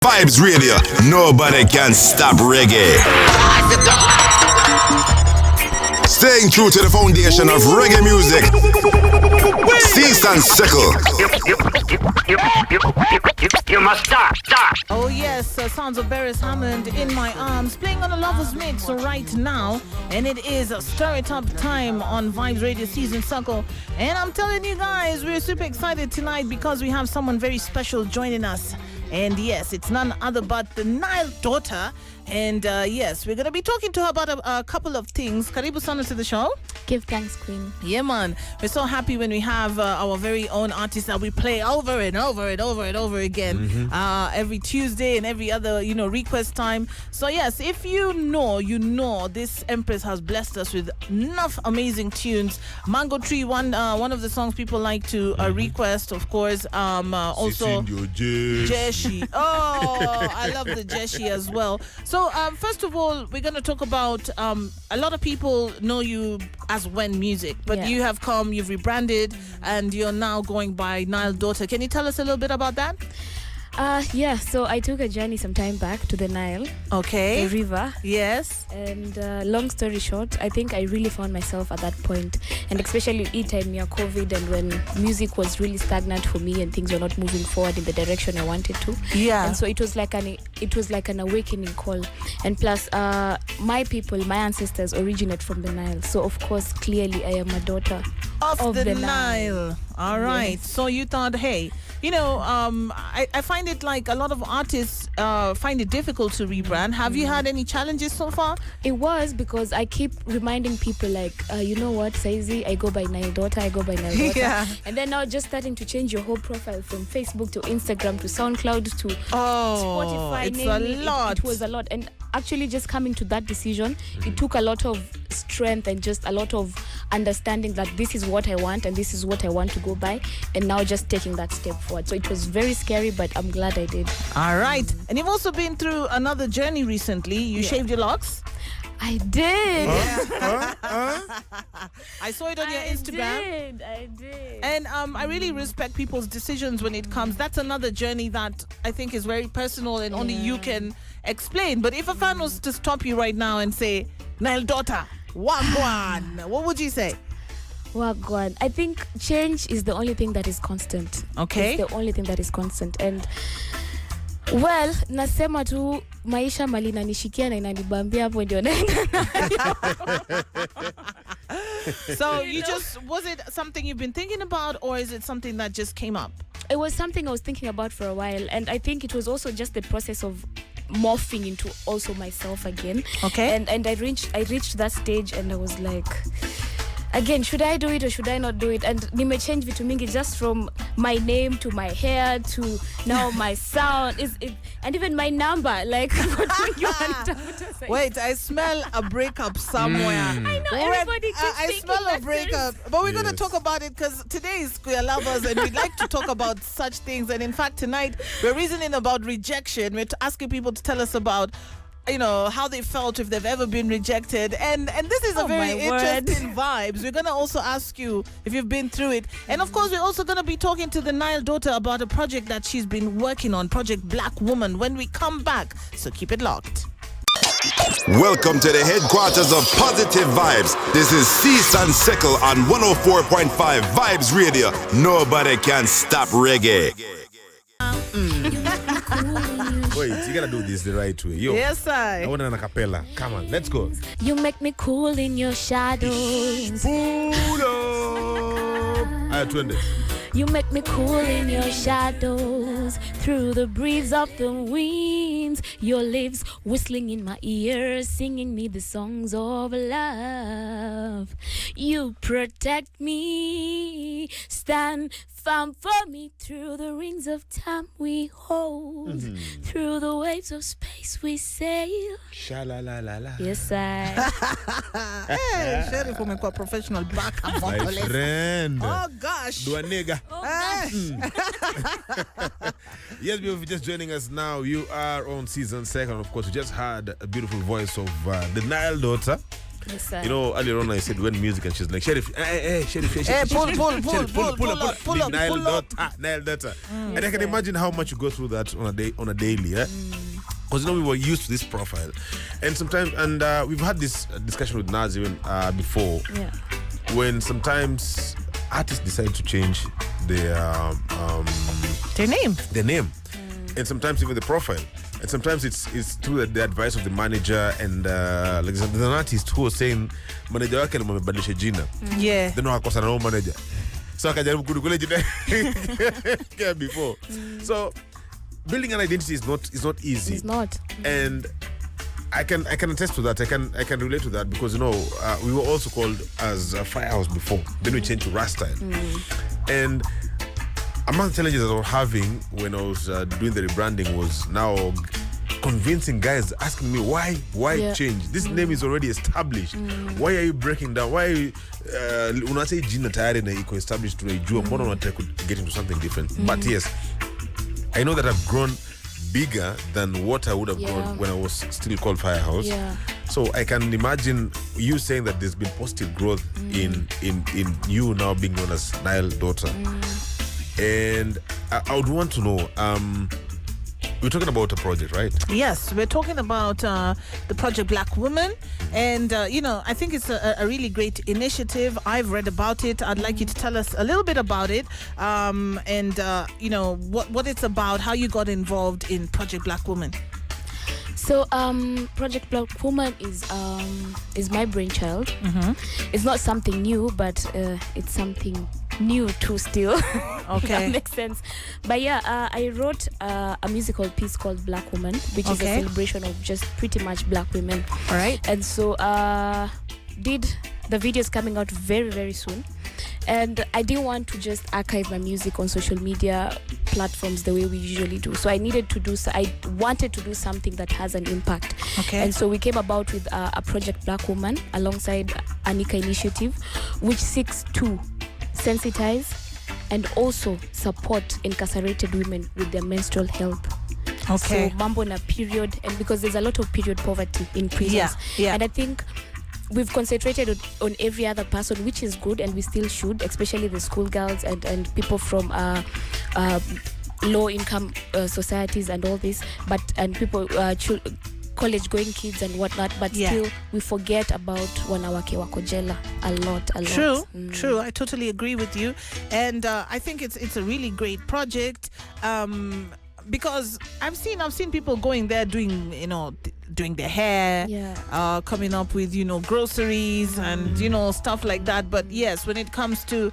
Vibes Radio, nobody can stop reggae. Staying true to the foundation of reggae music, cease and sickle. You must start. Oh yes, sounds of Beres Hammond in my arms, playing on a Lovers Mix right now, and it is a Stir It Up time on Vibes Radio Season Circle. And I'm telling you guys, we're super excited tonight because we have someone very special joining us. And yes, it's none other but the Nile Dawta. And yes, we're going to be talking to her about a couple of things. Karibu sana to the show. Give thanks, Queen. Yeah, man. We're so happy when we have our very own artist that we play over and over and over and over again every Tuesday and every other, request time. So yes, if you know, this Empress has blessed us with enough amazing tunes. Mango Tree, one of the songs people like to request, of course. Also, Jeshi. Oh, I love the Jeshi as well. So first of all, we're going to talk about a lot of people know you as When Music, but you've rebranded, and you're now going by Nile Dawta. Can you tell us a little bit about that? So I took a journey some time back to the Nile. Okay. The river. Yes. And long story short, I think I really found myself at that point, and especially time near COVID, and when music was really stagnant for me and things were not moving forward in the direction I wanted to. Yeah. And so it was like an awakening call. And plus, my ancestors originate from the Nile. So of course, clearly I am a daughter of the Nile. All right. Yes. So you thought, hey, I find it like a lot of artists find it difficult to rebrand. Have you had any challenges so far? It was because I keep reminding people you know what, Saizi, I go by Nile Dawta, I go by Nile Dawta. Yeah. And then now just starting to change your whole profile from Facebook to Instagram to SoundCloud to Spotify. It's a lot. It was a lot. And actually just coming to that decision, it took a lot of strength and just a lot of understanding that this is what I want and this is what I want to go by, and now just taking that step forward. So it was very scary, but I'm glad I did. All right. And you've also been through another journey recently. You shaved your locks. I did. I saw it on your Instagram. I did. And I really respect people's decisions when it comes. That's another journey that I think is very personal and only you can explain. But if a fan was to stop you right now and say, Nile Dawta, Wagwan, what would you say? Wagwan. I think change is the only thing that is constant. Okay. It's the only thing that is constant. And well, nasema tu maisha mali nanishikia na inanibambia hapo ndio naenda. So was it something you've been thinking about, or is it something that just came up? It was something I was thinking about for a while, and I think it was also just the process of morphing into also myself again. Okay. And I reached that stage, and I was like, again, should I do it or should I not do it? And nimechange vitu mingi, just from my name to my hair to now my sound and even my number. Like, wait, I smell a breakup somewhere. I know, everybody keeps I smell a breakup. But we're going to talk about it because today is Queer Lovers and we'd like to talk about such things. And in fact, tonight we're reasoning about rejection. We're asking people to tell us about how they felt, if they've ever been rejected. And this is a very interesting vibes. We're going to also ask you if you've been through it. And of course, we're also going to be talking to the Nile Dawta about a project that she's been working on, Project Black Woman, when we come back. So keep it locked. Welcome to the headquarters of Positive Vibes. This is Cease and Sickle on 104.5 Vibes Radio. Nobody can stop reggae. Wait, you gotta do this the right way. Yo, yes, I want an acapella. Come on, let's go. You make me cool in your shadows. Pull up. Twende. You make me cool in your shadows. Through the breeze of the winds, your lips whistling in my ears, singing me the songs of love. You protect me, stand firm for me through the rings of time we hold, through the waves of space we sail. Sha-la-la-la-la. Yes, I. Hey, Sheriff, umekuwa professional backup My vocalist. friend. Oh gosh. Do a nigga. Yes, if you're just joining us now, you are on season second. Of course, we just had a beautiful voice of the Nile Dawta. Yes, sir. You know, earlier on I said when music, and she's like, Sheriff, Sheriff, pull up, Nile Dawta, Nile Dawta. And I can imagine how much you go through that on a daily, yeah? Because we were used to this profile, and sometimes, and we've had this discussion with Naz even before, when sometimes artists decide to change their name, and sometimes even the profile, and sometimes it's through the advice of the manager, and like there's an artist who was saying manager wake amebadilisha jina, then akakosa na manager, so akajaribu kudukule jina before. So building an identity is not easy. It's not. And I can attest to that. I can relate to that, because we were also called as a Firehouse before. Then we changed to Rastyle. And among the challenges that I was having when I was doing the rebranding was now convincing guys, asking me why change. This name is already established. Why are you breaking down? Why unasay jina tayari na iko established tunaijua, mbona unataka get into something different? But yes, I know that I've grown bigger than what I would have grown when I was still called Firehouse. So I can imagine you saying that there's been positive growth in you now being known as Nile Dawta. And I would want to know, we're talking about a project, right? Yes, we're talking about the project Black Woman. And, I think it's a really great initiative. I've read about it. I'd like you to tell us a little bit about it. And what it's about, how you got involved in Project Black Woman. So, Project Black Woman is my brainchild. It's not something new, but it's something new too still. Okay. That makes sense. But I wrote a musical piece called Black Woman, which is a celebration of just pretty much black women. All right. And so the video is coming out very, very soon. And I didn't want to just archive my music on social media platforms the way we usually do. So I wanted to do something that has an impact. Okay. And so we came about with a Project Black Woman alongside Anika Initiative, which seeks to sensitize and also support incarcerated women with their menstrual health. Okay. So mambo na period, and because there's a lot of period poverty in prisons. Yeah. And I think we've concentrated on every other person, which is good, and we still should, especially the schoolgirls and people from low income societies and all this, and people college going kids and whatnot, but still we forget about wanawake wako jela a lot. True. I totally agree with you, and I think it's a really great project, because I've seen people going there doing their hair, coming up with groceries and stuff like that. But yes, when it comes to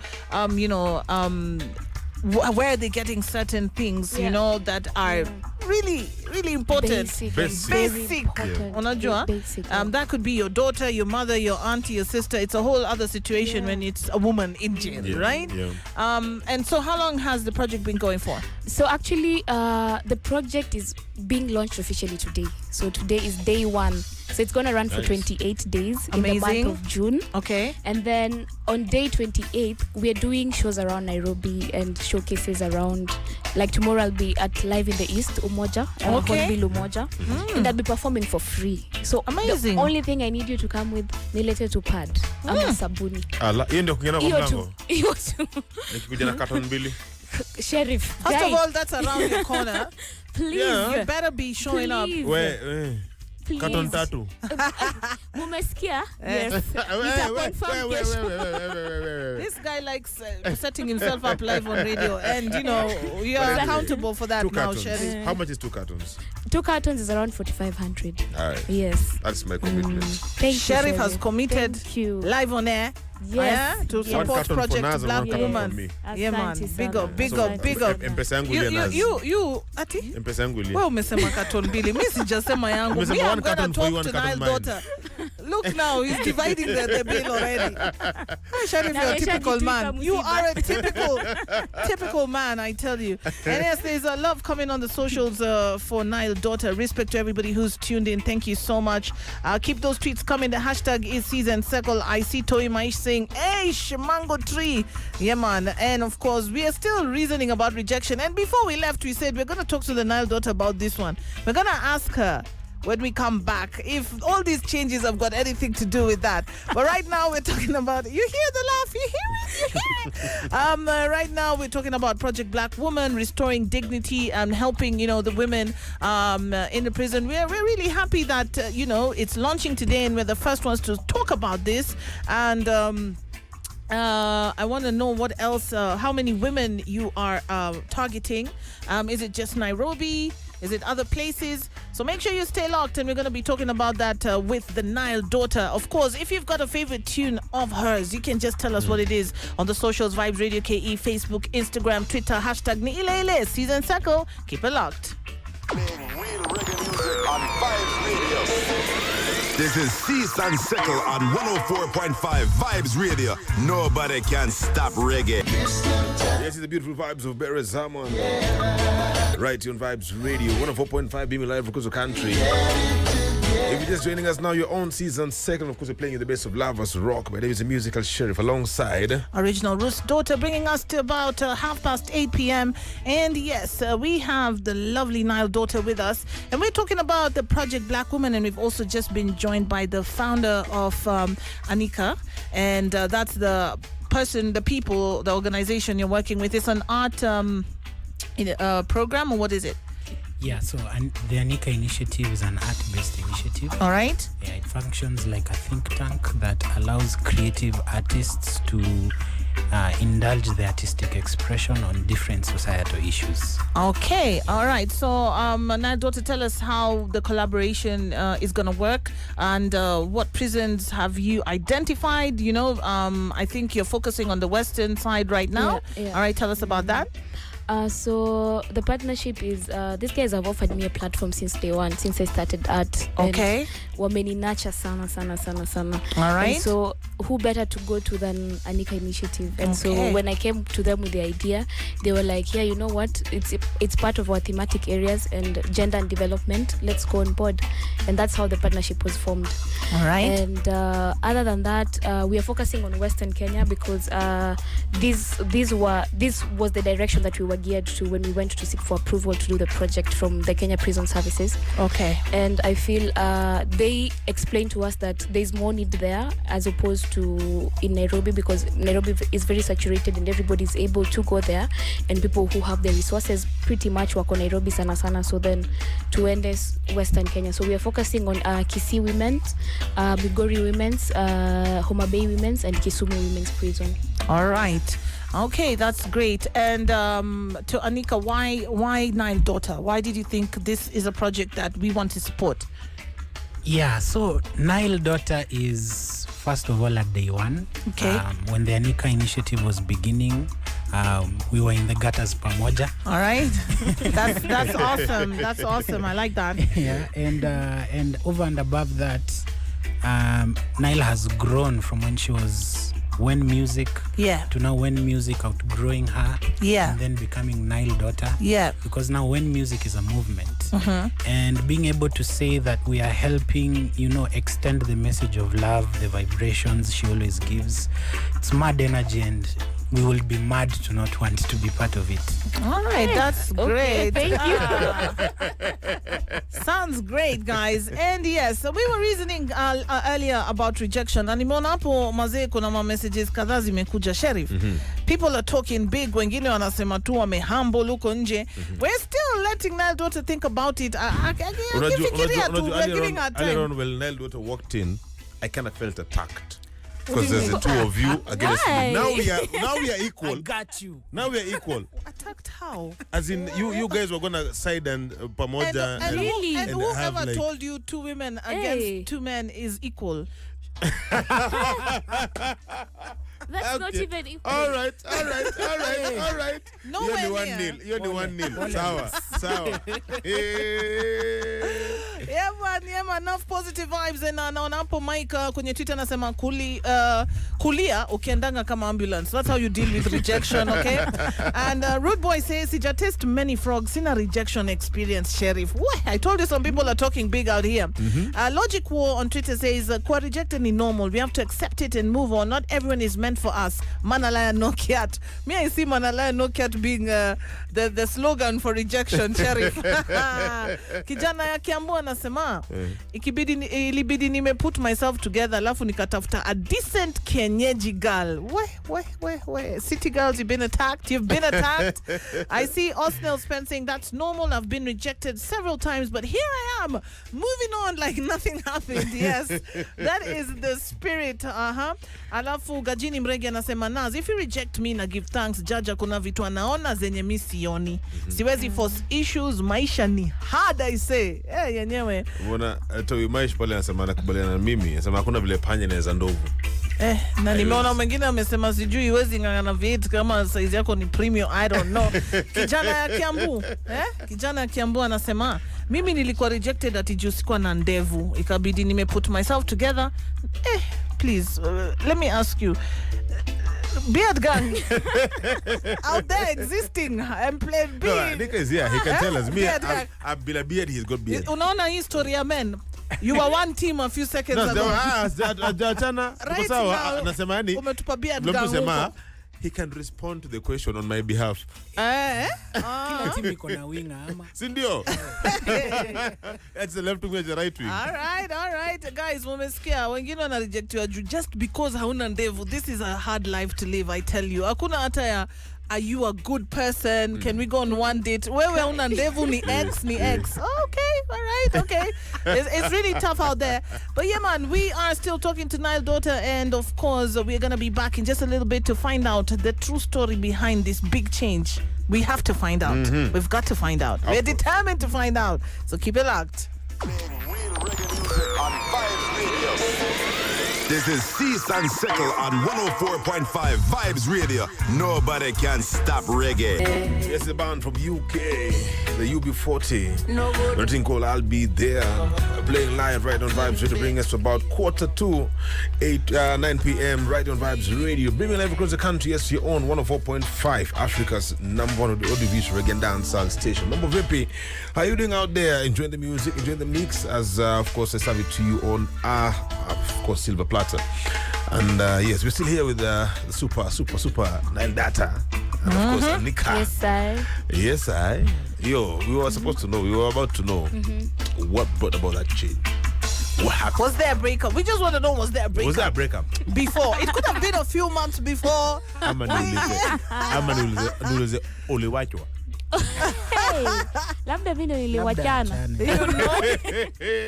where are they getting certain things that are really, really important. Basic. That could be your daughter, your mother, your auntie, your sister. It's a whole other situation when it's a woman in jail, right? And so how long has the project been going for? So actually the project is being launched officially today. So today is day 1. So it's going to run for 28 days in the month of June. Okay. And then on day 28th, we're doing shows around Nairobi and showcases around. Like tomorrow I'll be at Live in the East, Umoja. Umoja. And I'll be performing for free. So amazing. The only thing I need you to come with, nilete to pad. Ama sabuni. Hiyo ndio kuingia kwa mlango. Hiyo tu. Nikikuja na carton mbili. Sheriff. First of all, that's around your corner. Please. You better be showing up. Please. Carton tatu. Mumesikia? Yes. This guy likes setting himself up live on radio, and you are accountable for that now, Sheriff. How much is 2 cartons? 2 cartons is around 4,500. All right. Yes. That's my commitment. Thank you, Sheriff has committed live on air. Yes. To support Project Black Woman. Yeah, man. Big up. Mpesa yangu ile nazi. You ati? Mpesa yangu ile. Wewe umesema carton mbili. Mimi sijasema yangu. Umesema I'm one gonna carton for you, talk one to Nile carton Dawta. Look now, he's dividing the bill already. Sheriff, you're a typical man. You are a typical man, I tell you. And yes, there's a love coming on the socials for Nile Dawta. Respect to everybody who's tuned in. Thank you so much. Keep those tweets coming. The hashtag is Season Circle. I see Toi Maish saying, hey, mango tree. Yeah, man. And of course, we are still reasoning about rejection. And before we left, we said we're going to talk to the Nile Dawta about this one. We're going to ask her when we come back, if all these changes have got anything to do with that. But right now we're talking about, you hear the laugh, you hear it, you hear it. Right now we're talking about Project Black Woman, restoring dignity and helping, the women in the prison. We're really happy that, it's launching today and we're the first ones to talk about this. And I want to know what else, how many women you are targeting. Is it just Nairobi? Is it other places? So make sure you stay locked, and we're going to be talking about that with the Nile Dawta. Of course, if you've got a favorite tune of hers, you can just tell us what it is on the socials, Vibes Radio KE, Facebook, Instagram, Twitter, hashtag Niilele, Season Circle. Keep it locked. Playing real reggae music on Vibes Radio. This is Season Circle on 104.5 Vibes Radio. Nobody can stop reggae. Yes, it's the beautiful vibes of Barry Zaman. Right here on Vibes Radio, 104.5 being live across the country. If you're just joining us now, your own Season Second, of course, we're playing you the best of Lovers Rock. My name is the musical sheriff alongside Original Roots Dawta, bringing us to about 8:30 p.m. And yes, we have the lovely Nile Dawta with us. And we're talking about the Project Black Woman. And we've also just been joined by the founder of Anika. And that's the person, the people, the organization you're working with. It's an art program, or what is it? Yeah, so the Anika initiative is an art-based initiative. All right. Yeah, it functions like a think tank that allows creative artists to indulge their artistic expression on different societal issues. Okay, all right. So, Nile Dawta, tell us how the collaboration is going to work, and what prisons have you identified? I think you're focusing on the western side right now. Yeah. All right, tell us about that. So the partnership is these guys have offered me a platform since day one, since I started art. Okay. Wameni nurture sana. All right. And so who better to go to than Anika initiative? And Okay. so when I came to them with the idea, they were like, yeah, you know what? It's part of our thematic areas and gender and development. Let's go on board. And that's how the partnership was formed. All right. And other than that, we are focusing on Western Kenya because this was the direction that we were geared to when we went to seek for approval to do the project from the Kenya Prison Services. Okay. And I feel they explained to us that there's more need there as opposed to in Nairobi, because Nairobi is very saturated and everybody's able to go there, and people who have the resources pretty much work on Nairobi sana. So then to end is Western Kenya. So we are focusing on Kisii women's, Migori women's, Homa Bay women's, and Kisumu women's prison. All right. Okay, that's great. And to Anika, why Nile Dawta? Why did you think this is a project that we want to support? Yeah, so Nile Dawta is, first of all, at day one. Okay. When the Anika initiative was beginning, we were in the gutters pamoja. All right. That's awesome. That's awesome. I like that. Yeah, and over and above that, Nile has grown from when music to now when music outgrowing her, and then becoming Nile Dawta. Yeah. Because now when music is a movement, and being able to say that we are helping, extend the message of love, the vibrations she always gives, it's mad energy, and we will be mad to not want to be part of it. All right, that's great. Thank you. Sounds great, guys. And yes, so we were reasoning earlier about rejection. And nimeona hapo mazee kuna ma messages kadhaa zimekuja, Sheriff. People are talking big, wengine wanasema tu wamehumble huko nje. We're still letting Nile Dawta think about it. Akifikiria tu, we're giving her time. Earlier on, when Nile Dawta walked in, I kind of felt attacked. Because there's the two of you against me. Now we are equal. I got you. Now we are equal. Attacked how? As in, you guys were gonna side and pamoja And Really? and and have whoever like, told you two women against two men is equal? That's not even equal. All right. No You're the way 1-0. You're the 1-0. Sawa. Yeah, man. enough positive vibes. And naona hapo Mike kwenye Twitter anasema kulia ukiendanga kama ambulance. That's how you deal with rejection, okay? And Rude Boy says he just taste many frogs in a rejection experience, Sheriff. What? I told you some people are talking big out here. Logic War on Twitter says qua rejected is normal. We have to accept it and move on. Not everyone is meant for us. Manalaya no cat. Me, I see Manalaya no cat being the slogan for rejection, Sheriff. Kijana ya Kiambu anasema ilibidi nime put myself together alafu nikatafuta a decent kienyeji girl. We. City girls, you've been attacked. I see Osnell Spence saying that's normal. I've been rejected several times, but here I am moving on like nothing happened. Yes, that is the spirit. Alafu Gajini Mrege anasema Naz, if you reject me na give thanks, jaja kuna vitu anaona zenye mi sioni. Siwezi force issues, maisha ni hard, I say. Yenyewe. Mbona Towi Maish pale anasema anakubaliana na mimi. Anasema hakuna vile panya inaweza ndovu. Na nimeona mwingine amesema sijui iwezi ngangana vitu kama size yako ni premium, I don't know. Kijana ya Kiambu anasema mimi nilikuwa rejected ati juu sikuwa na ndevu, ikabidi nime put myself together. Please, let me ask you, beard gang out there existing and play beard. No, Nika is here. He can tell us. Me, I've been a beard. He's got beard. Unaona hii story ya men. You were one team a few seconds ago. Right now, umetupa beard gang. He can respond to the question on my behalf. Kila timu iko na winga ama. Sindio? That's the left wing, the right wing. All right. Guys, mumesikia wengine wana rejectiwa just because hauna ndevu. This is a hard life to live, I tell you. Hakuna hata ya are you a good person? Can we go on one date? Wewe una ndevu ni X. Okay, all right, okay. It's really tough out there. But yeah, man, we are still talking to Nile, Dawta, and of course, we're going to be back in just a little bit to find out the true story behind this big change. We have to find out. We've got to find out. We're determined to find out. So keep it locked. Real reggae music on Vibes Radio. This is Cease and Settle on 104.5 Vibes Radio. Nobody can stop reggae. Yes, the band from UK, the UB40. Nothing called I'll Be There. Playing live right on Vibes Radio, bringing us to about 9 p.m. right on Vibes Radio. Bringing live across the country, yes, your own 104.5, Africa's number one of the audiovisual reggae and dancehall station. Number VP, how are you doing out there? Enjoying the music, enjoying the mix, as of course I serve it to you on of course Silver Platter. And yes, we're still here with the super Nile Dawta. And of course Anika. Yes, I. Yo, we were supposed to know, we were about to know what brought about that change. What happened? Was there a breakup? We just want to know, was there a breakup? Was there a breakup? Before. It could have been a few months before. Hey, labda mimi niliwachana.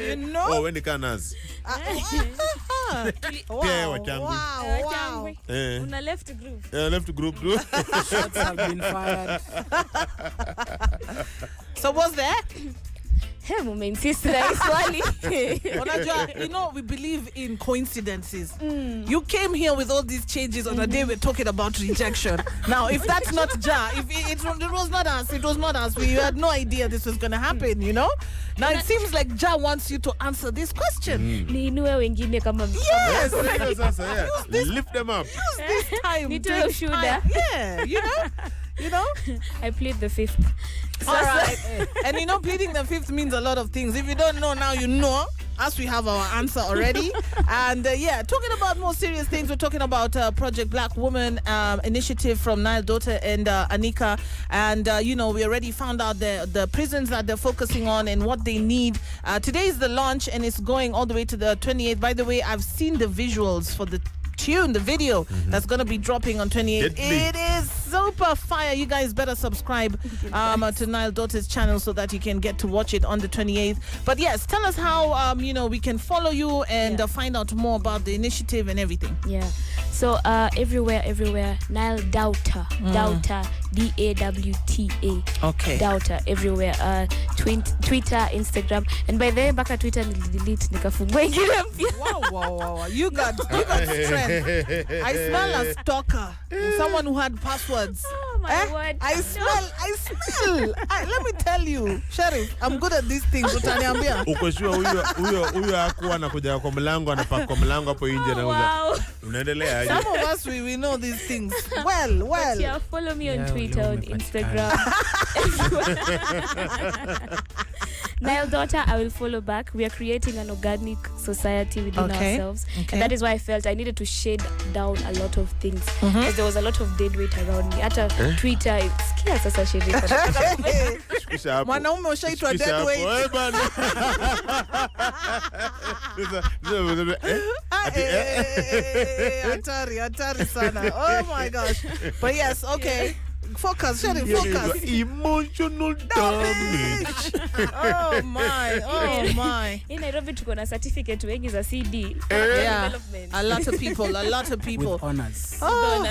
You know? Oh, when the canas. Wow. Una left group. Left group. Shots have been fired. So was there? Hey, insist na swali. You know, we believe in coincidences. You came here with all these changes on a day we're talking about rejection. Now, if that's not Ja, if it was not us. We had no idea this was going to happen, you know? Now, it seems like Ja wants you to answer this question. Niinue wengine kama Yes. Lift them up. Use this time. Nitoe ushuda. Yeah, you know? I plead the fifth. All right. And you know, pleading the fifth means a lot of things. If you don't know now, you know, as we have our answer already. And yeah, talking about more serious things, we're talking about Project Black Woman initiative from Nile, Dawta, and Anika. And, you know, we already found out the prisons that they're focusing on and what they need. Today is the launch, and it's going all the way to the 28th. By the way, I've seen the visuals for the video that's going to be dropping on 28th. It is super fire. You guys better subscribe to Nile Dawta's channel so that you can get to watch it on the 28th. But yes, tell us how you know, we can follow you and find out more about the initiative and everything. Yeah. So everywhere Nile Dawta. Dawta, Dawta. Okay. Dawta everywhere. Twitter, Instagram, and by the way, back at Twitter delete nikafungua ingine mpya. Wow. You got strength. I smell a stalker. Someone who had passwords. my word. I smell. Let me tell you, Sheriff, I'm good at these things. Utaniambia. Uko sure huyo hakuwa anakuja kwa mlango anapaka kwa mlango hapo nje na unaendelea aje? Some of us we know these things. Well. But yeah, follow me on Twitter, on Instagram. Nile Dawta, I will follow back. We are creating an organic society within ourselves. Okay. And that is why I felt I needed to shade down a lot of things. Because there was a lot of dead weight around me. At Twitter, sikia sasa shirika. Shikisha hapo. Mwanaume ushaitwa dead weight. Hatari sana. Oh my gosh. But yes, okay. Focus, Sheriff, focus. Emotional damage. Oh my. In Nairobi tuko na certificate wengi za CD. Yeah. Development. A lot of people. With honors. Oh.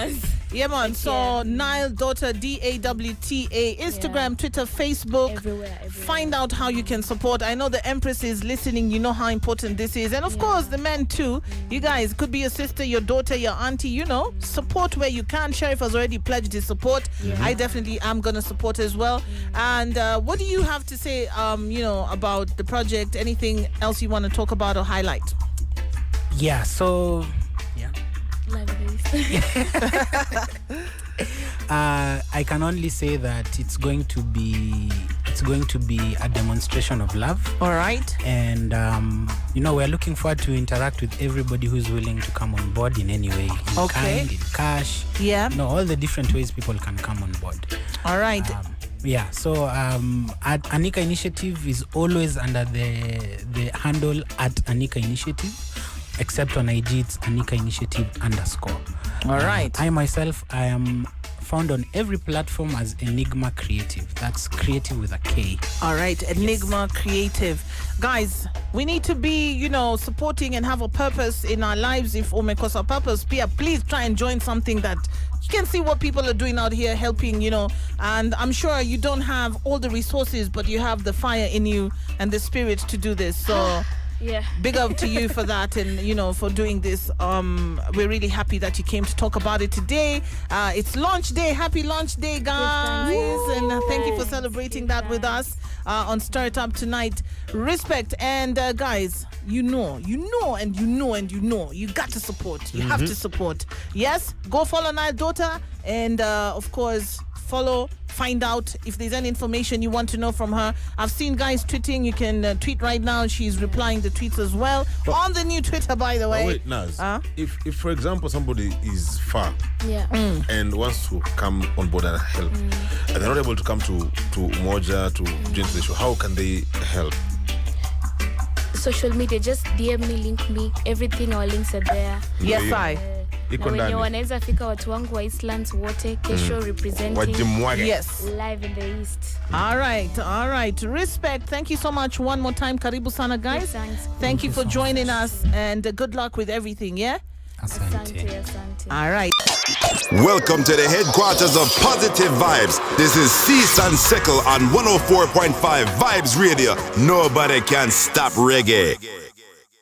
Yeah, man. So Nile Dawta, DAWTA, Instagram, Twitter, Facebook. Everywhere. Find out how you can support. I know the Empress is listening. You know how important this is. And of course, the men too. You guys, could be your sister, your daughter, your auntie, you know. Support where you can. Sheriff has already pledged his support. Yeah. I definitely am going to support as well. And what do you have to say, about the project? Anything else you want to talk about or highlight? Yeah, so... Yeah. I can only say that it's going to be a demonstration of love. All right. And we're looking forward to interact with everybody who's willing to come on board in any way, in kind, in cash. Yeah. All the different ways people can come on board. All right. So Anika Initiative is always under the handle at Anika Initiative, except on IG it's Anika Initiative _. All right. I myself, I am found on every platform as Enigma Creative. That's creative with a K. All right, Enigma Creative. Guys, we need to be, supporting and have a purpose in our lives. If umekosa purpose, please try and join something that you can see what people are doing out here helping, and I'm sure you don't have all the resources, but you have the fire in you and the spirit to do this. So yeah, big up to you for that and for doing this. We're really happy that you came to talk about it today. It's launch day. Happy launch day, guys. And thank you for celebrating that with us on Stir It Up tonight. Respect. And guys, you got to support. You have to support. Yes, go follow Nile Dawta, and of course find out if there's any information you want to know from her. I've seen guys tweeting. You can tweet right now. She's replying the tweets as well on the new Twitter, by the way. Wait, Naz. If for example somebody is far and wants to come on board and help, and they're not able to come to Umoja to join the show, how can they help? Social media, just DM me, link me. Everything, our links are there. Yes, I. Na wenye wanaweza fika watu wangu wa Eastlands wote kesho representing live in the East. All right. Respect. Thank you so much one more time. Karibu sana, guys. Yes, thanks. Thank you for joining us, and good luck with everything, yeah? Asante. All right. Welcome to the headquarters of Positive Vibes. This is Cease and Sickle on 104.5 Vibes Radio. Nobody can stop reggae.